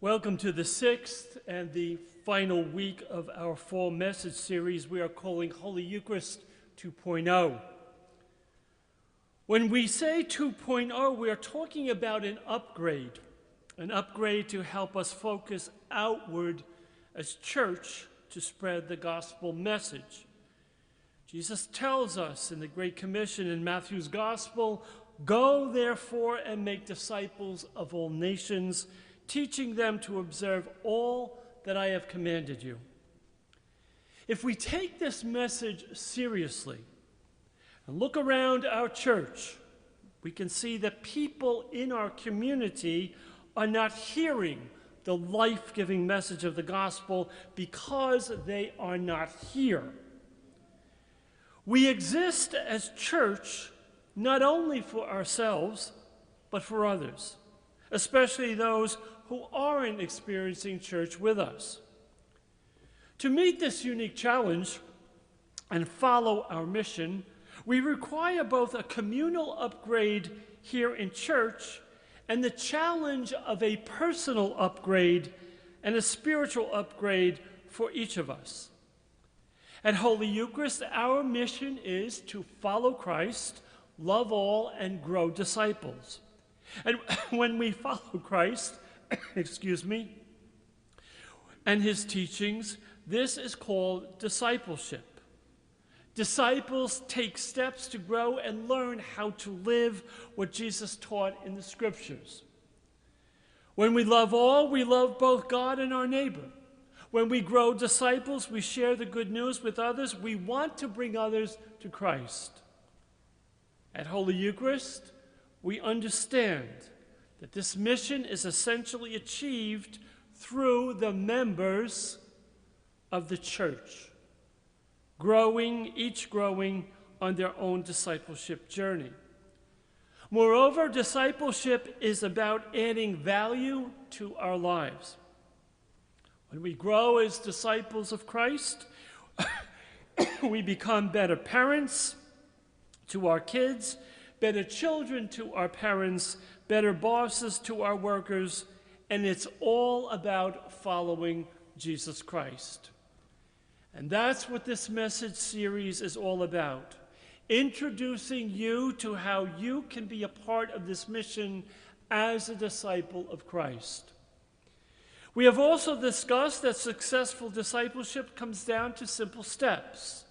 Welcome to the sixth and the final week of our fall message series we are calling Holy Eucharist 2.0. When we say 2.0, we are talking about an upgrade to help us focus outward as church to spread the gospel message. Jesus tells us in the Great Commission in Matthew's Gospel, "Go therefore and make disciples of all nations, teaching them to observe all that I have commanded you." If we take this message seriously and look around our church, we can see that people in our community are not hearing the life-giving message of the gospel because they are not here. We exist as church not only for ourselves, but for others, especially those who aren't experiencing church with us. To meet this unique challenge and follow our mission, we require both a communal upgrade here in church and the challenge of a personal upgrade and a spiritual upgrade for each of us. At Holy Eucharist, our mission is to follow Christ, love all, and grow disciples. And when we follow Christ, and his teachings, this is called discipleship. Disciples take steps to grow and learn how to live what Jesus taught in the scriptures. When we love all, we love both God and our neighbor. When we grow disciples, we share the good news with others. We want to bring others to Christ. At Holy Eucharist, we understand that this mission is essentially achieved through the members of the church, each growing on their own discipleship journey. Moreover, discipleship is about adding value to our lives. When we grow as disciples of Christ, we become better parents to our kids, better children to our parents, better bosses to our workers, and it's all about following Jesus Christ. And that's what this message series is all about, introducing you to how you can be a part of this mission as a disciple of Christ. We have also discussed that successful discipleship comes down to simple steps.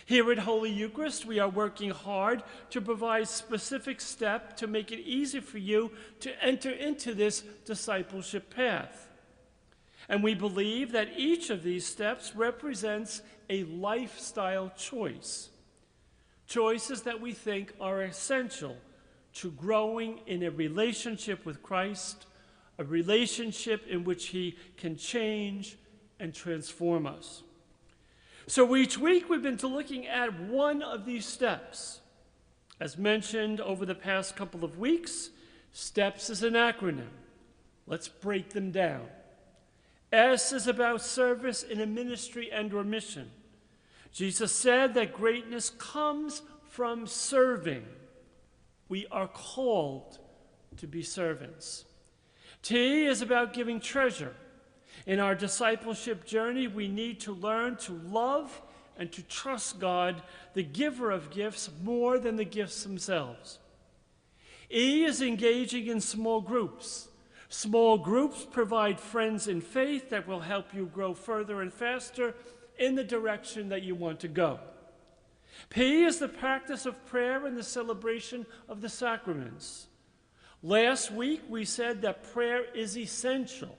Here at Holy Eucharist, we are working hard to provide specific steps to make it easy for you to enter into this discipleship path. And we believe that each of these steps represents a lifestyle choice. Choices that we think are essential to growing in a relationship with Christ, a relationship in which he can change and transform us. So each week we've been looking at one of these steps. As mentioned over the past couple of weeks, STEPS is an acronym. Let's break them down. S is about service in a ministry and or mission. Jesus said that greatness comes from serving. We are called to be servants. T is about giving treasure. In our discipleship journey, we need to learn to love and to trust God, the giver of gifts, more than the gifts themselves. E is engaging in small groups. Small groups provide friends in faith that will help you grow further and faster in the direction that you want to go. P is the practice of prayer and the celebration of the sacraments. Last week, we said that prayer is essential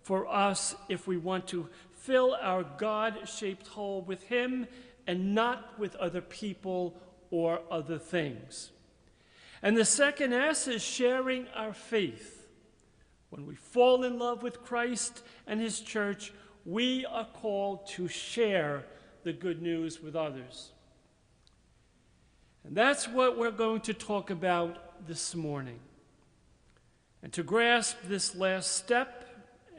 for us if we want to fill our God-shaped hole with him and not with other people or other things. And the second S is sharing our faith. When we fall in love with Christ and his church, we are called to share the good news with others. And that's what we're going to talk about this morning. And to grasp this last step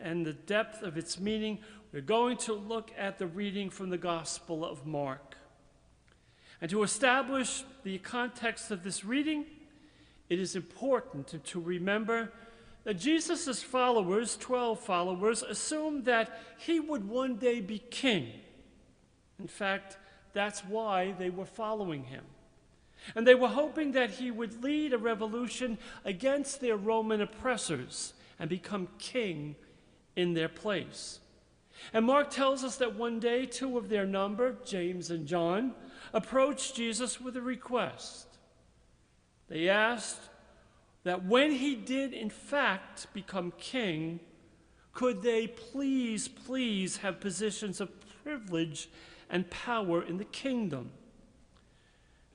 and the depth of its meaning, we're going to look at the reading from the Gospel of Mark. And to establish the context of this reading, it is important to remember that Jesus' followers, 12 followers, assumed that he would one day be king. In fact, that's why they were following him. And they were hoping that he would lead a revolution against their Roman oppressors and become king in their place. And Mark tells us that one day, two of their number, James and John, approached Jesus with a request. They asked that when he did in fact become king, could they please have positions of privilege and power in the kingdom?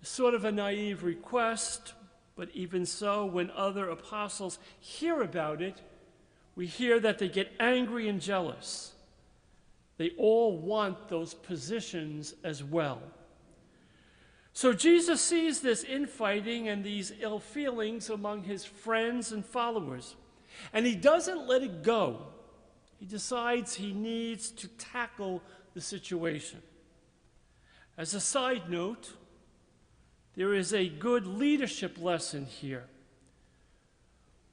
Sort of a naive request, but even so, when other apostles hear about it, we hear that they get angry and jealous. They all want those positions as well. So Jesus sees this infighting and these ill feelings among his friends and followers, and he doesn't let it go. He decides he needs to tackle the situation. As a side note, there is a good leadership lesson here.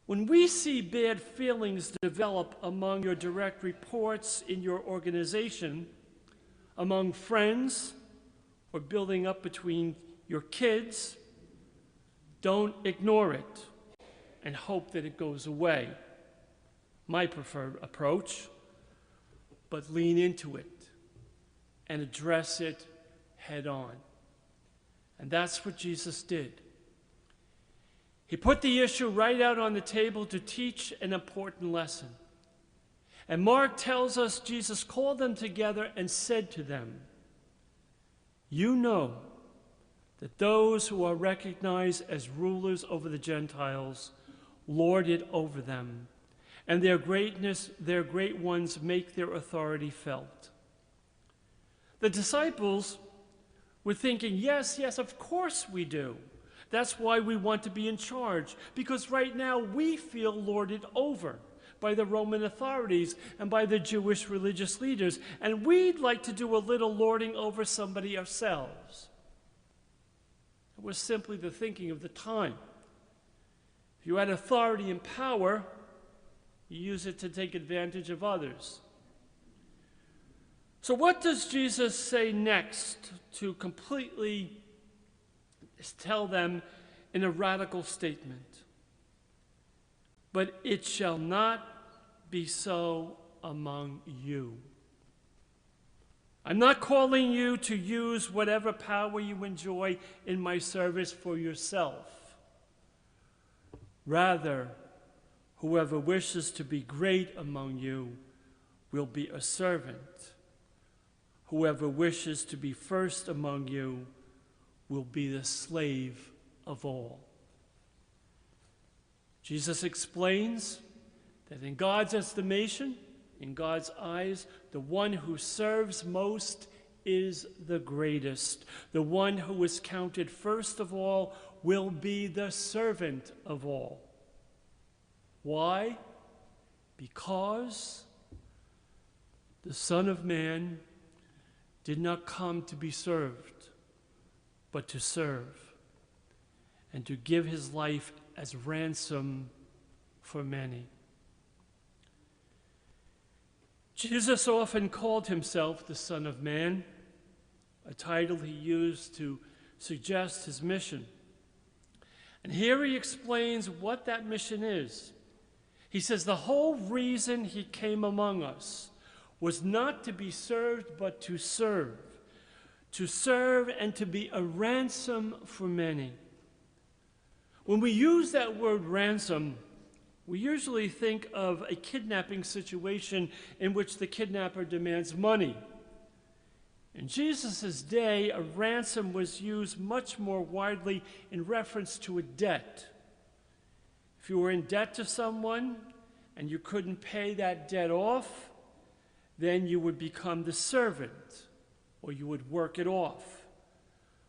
When we see bad feelings develop among your direct reports in your organization, among friends, or building up between your kids, don't ignore it and hope that it goes away. My preferred approach, but lean into it and address it head on. And that's what Jesus did. He put the issue right out on the table to teach an important lesson. And Mark tells us Jesus called them together and said to them, "You know that those who are recognized as rulers over the Gentiles lord it over them, and their great ones make their authority felt." The disciples were thinking, yes, of course we do. That's why we want to be in charge, because right now we feel lorded over by the Roman authorities and by the Jewish religious leaders, and we'd like to do a little lording over somebody ourselves. It was simply the thinking of the time. If you had authority and power, you use it to take advantage of others. So what does Jesus say next to completely tell them in a radical statement? But it shall not be so among you. I'm not calling you to use whatever power you enjoy in my service for yourself. Rather, whoever wishes to be great among you will be a servant. Whoever wishes to be first among you will be the slave of all. Jesus explains that in God's estimation, in God's eyes, the one who serves most is the greatest. The one who is counted first of all will be the servant of all. Why? Because the Son of Man did not come to be served, but to serve, and to give his life as ransom for many. Jesus often called himself the Son of Man, a title he used to suggest his mission. And here he explains what that mission is. He says the whole reason he came among us was not to be served, but to serve and to be a ransom for many. When we use that word ransom, we usually think of a kidnapping situation in which the kidnapper demands money. In Jesus' day, a ransom was used much more widely in reference to a debt. If you were in debt to someone and you couldn't pay that debt off, then you would become the servant, or you would work it off,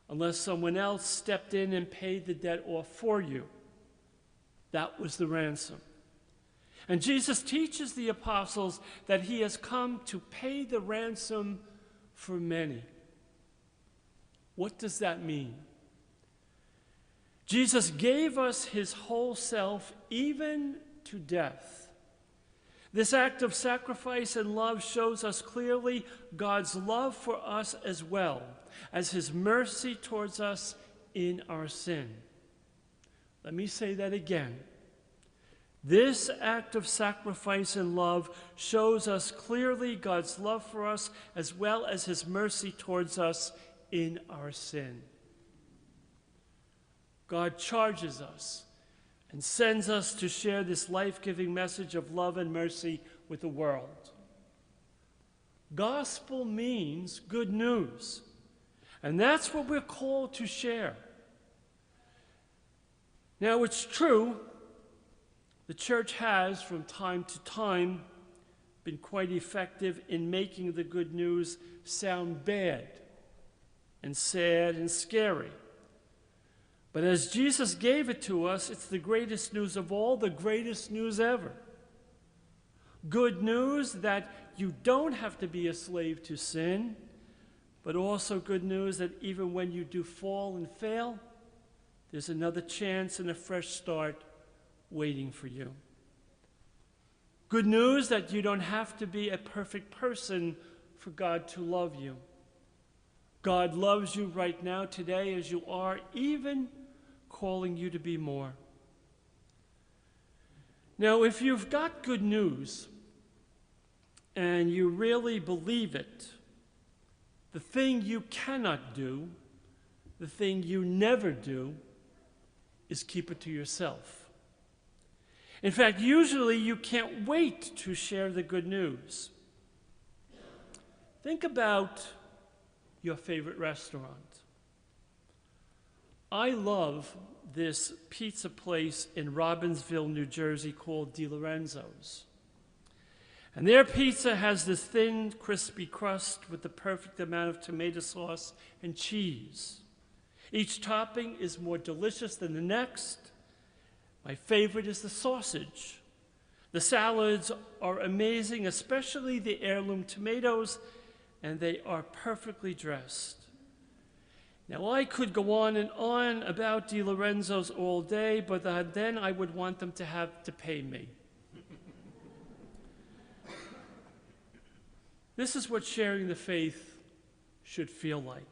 unless someone else stepped in and paid the debt off for you. That was the ransom. And Jesus teaches the apostles that he has come to pay the ransom for many. What does that mean? Jesus gave us his whole self, even to death. This act of sacrifice and love shows us clearly God's love for us as well as his mercy towards us in our sin. Let me say that again. This act of sacrifice and love shows us clearly God's love for us as well as his mercy towards us in our sin. God charges us and sends us to share this life-giving message of love and mercy with the world. Gospel means good news, and that's what we're called to share. Now, it's true, the church has, from time to time, been quite effective in making the good news sound bad and sad and scary. But as Jesus gave it to us, it's the greatest news of all, the greatest news ever. Good news that you don't have to be a slave to sin, but also good news that even when you do fall and fail, there's another chance and a fresh start waiting for you. Good news that you don't have to be a perfect person for God to love you. God loves you right now, today, as you are, even calling you to be more. Now, if you've got good news and you really believe it, the thing you cannot do, the thing you never do, is keep it to yourself. In fact, usually you can't wait to share the good news. Think about your favorite restaurant. I love this pizza place in Robbinsville, New Jersey called Di Lorenzo's. And their pizza has this thin, crispy crust with the perfect amount of tomato sauce and cheese. Each topping is more delicious than the next. My favorite is the sausage. The salads are amazing, especially the heirloom tomatoes, and they are perfectly dressed. Now, I could go on and on about Di Lorenzo's all day, but then I would want them to have to pay me. This is what sharing the faith should feel like.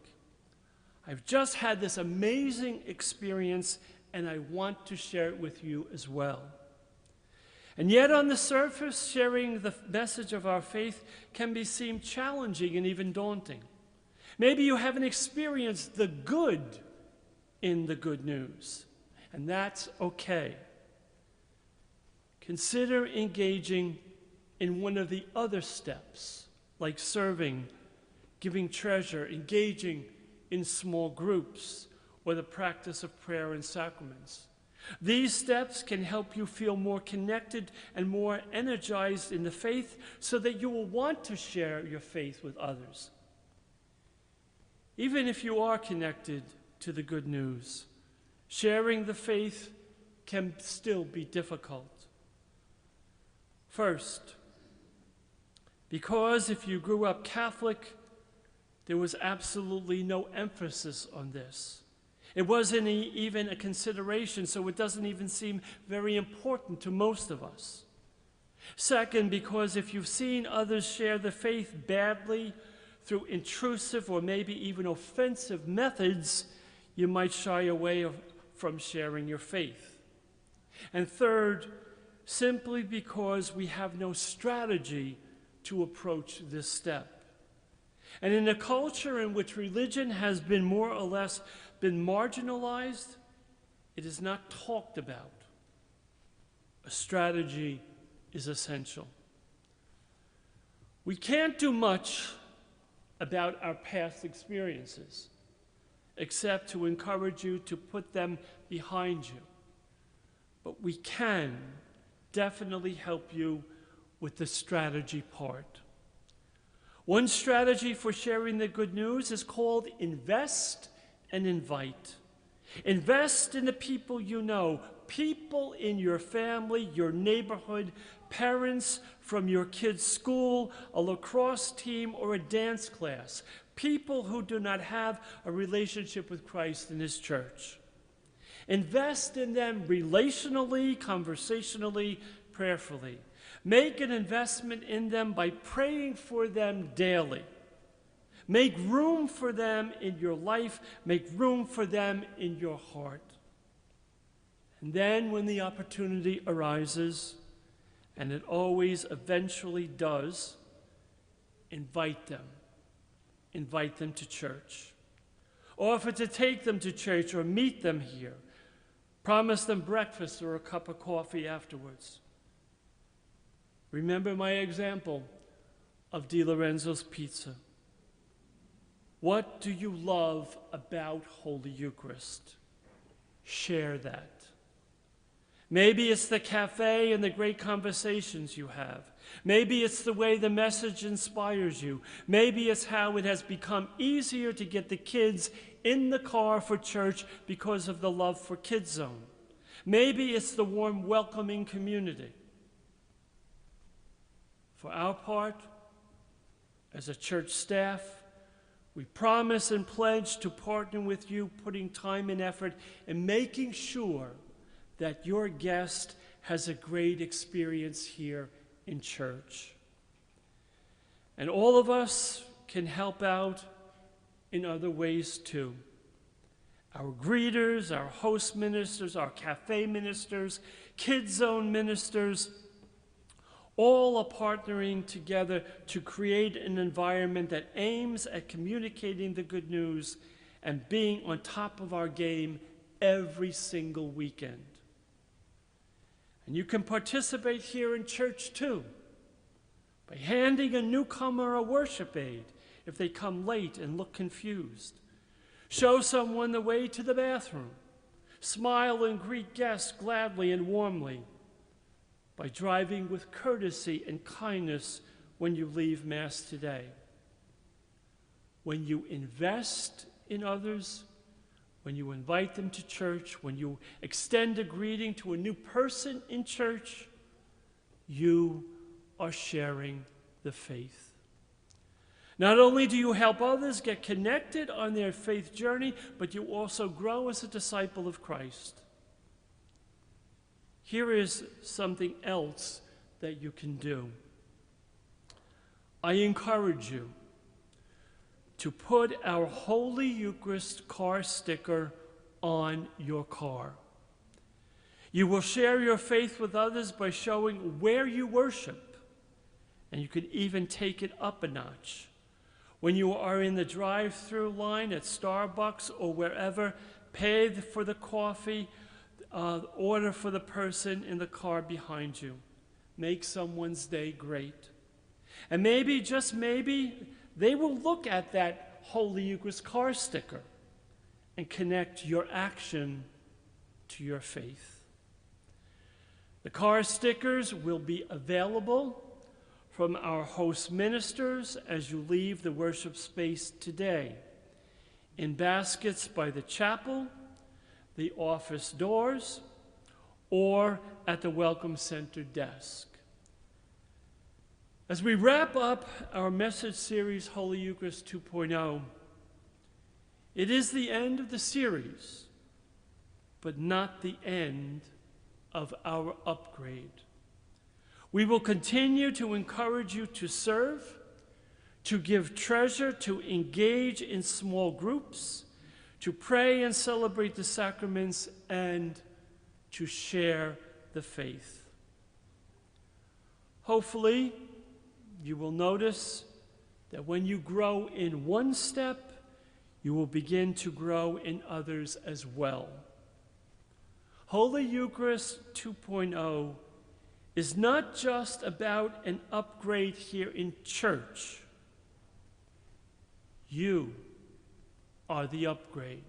I've just had this amazing experience, and I want to share it with you as well. And yet, on the surface, sharing the message of our faith can seem challenging and even daunting. Maybe you haven't experienced the good in the good news, and that's okay. Consider engaging in one of the other steps, like serving, giving treasure, engaging in small groups, or the practice of prayer and sacraments. These steps can help you feel more connected and more energized in the faith so that you will want to share your faith with others. Even if you are connected to the good news, sharing the faith can still be difficult. First, because if you grew up Catholic, there was absolutely no emphasis on this. It wasn't even a consideration, so it doesn't even seem very important to most of us. Second, because if you've seen others share the faith badly through intrusive or maybe even offensive methods, you might shy away from sharing your faith. And third, simply because we have no strategy to approach this step. And in a culture in which religion has been more or less been marginalized, it is not talked about. A strategy is essential. We can't do much about our past experiences, except to encourage you to put them behind you. But we can definitely help you with the strategy part. One strategy for sharing the good news is called invest and invite. Invest in the people you know, people in your family, your neighborhood, parents from your kids' school, a lacrosse team, or a dance class, people who do not have a relationship with Christ in his church. Invest in them relationally, conversationally, prayerfully. Make an investment in them by praying for them daily. Make room for them in your life. Make room for them in your heart. And then when the opportunity arises, and it always eventually does, invite them. Invite them to church. Offer to take them to church or meet them here. Promise them breakfast or a cup of coffee afterwards. Remember my example of Di Lorenzo's Pizza. What do you love about Holy Eucharist? Share that. Maybe it's the cafe and the great conversations you have. Maybe it's the way the message inspires you. Maybe it's how it has become easier to get the kids in the car for church because of the Love for Kids Zone. Maybe it's the warm, welcoming community. For our part, as a church staff, we promise and pledge to partner with you, putting time and effort in making sure that your guest has a great experience here in church. And all of us can help out in other ways too. Our greeters, our host ministers, our cafe ministers, Kids Zone ministers, all are partnering together to create an environment that aims at communicating the good news and being on top of our game every single weekend. And you can participate here in church too, by handing a newcomer a worship aid if they come late and look confused. Show someone the way to the bathroom. Smile and greet guests gladly and warmly, by driving with courtesy and kindness when you leave Mass today. When you invest in others, when you invite them to church, when you extend a greeting to a new person in church, you are sharing the faith. Not only do you help others get connected on their faith journey, but you also grow as a disciple of Christ. Here is something else that you can do. I encourage you to put our Holy Eucharist car sticker on your car. You will share your faith with others by showing where you worship, and you could even take it up a notch. When you are in the drive-through line at Starbucks or wherever, pay for the coffee, order for the person in the car behind you. Make someone's day great. And maybe, just maybe, they will look at that Holy Eucharist car sticker and connect your action to your faith. The car stickers will be available from our host ministers as you leave the worship space today, in baskets by the chapel, the office doors, or at the Welcome Center desk. As we wrap up our message series, Holy Eucharist 2.0, it is the end of the series, but not the end of our upgrade. We will continue to encourage you to serve, to give treasure, to engage in small groups, to pray and celebrate the sacraments, and to share the faith. Hopefully, you will notice that when you grow in one step, you will begin to grow in others as well. Holy Eucharist 2.0 is not just about an upgrade here in church. You are the upgrade.